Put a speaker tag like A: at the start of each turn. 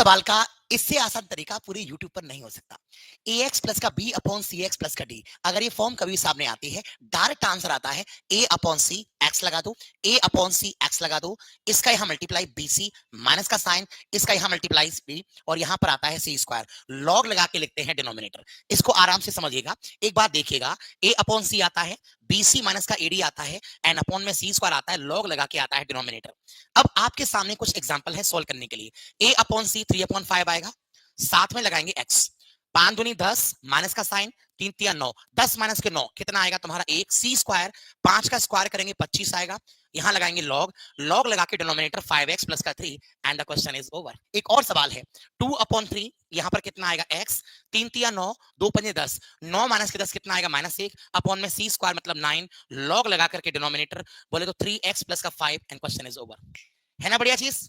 A: सवाल का इससे आसान तरीका पूरे YouTube पर नहीं हो सकता। ax प्लस का b अपॉन सी एक्स प्लस का d, अगर ये फॉर्म कभी सामने आती है, डायरेक्ट आंसर आता है a अपॉन सी एक्स लगा दो, a अपॉन सी एक्स लगा दो, इसका यहाँ मल्टीप्लाई bc, माइनस का साइन, इसका यहाँ मल्टीप्लाई b, और यहाँ पर आता है सी स्क्वायर, लॉग लगा के लिखते हैं डिनोमिनेटर। इसको आराम से समझिएगा, एक बात देखिएगा, a अपॉन सी आता है, bc माइनस का ad आता है, एन अपॉन में सी स्क्वायर आता है, लॉग लगा के आता है डिनोमिनेटर। अब आपके सामने कुछ एग्जाम्पल है सोल्व करने के लिए। a अपॉन सी 3/5 आएगा, साथ में लगाएंगे x, 5 दूनी 10, माइनस का साइन, 3 तिया 9, 10 माइनस के 9 कितना आएगा तुम्हारा 1, सी स्क्वायर, 5 का स्क्वायर करेंगे 25 आएगा, यहां लगाएंगे लॉग, लॉग लगा के डिनोमिनेटर 5x प्लस का 3, and the question is over. एक और सवाल है, 2/3, यहां पर कितना आएगा x, 3 तिया 9, 2 पंजे 10, 9 माइनस के 10 कितना आएगा -1, अपॉन में सी स्क्वायर मतलब 9, लॉग लगा करके डिनोमिनेटर बोले तो 3x प्लस का 5, एंड क्वेश्चन इज ओवर। है ना बढ़िया चीज।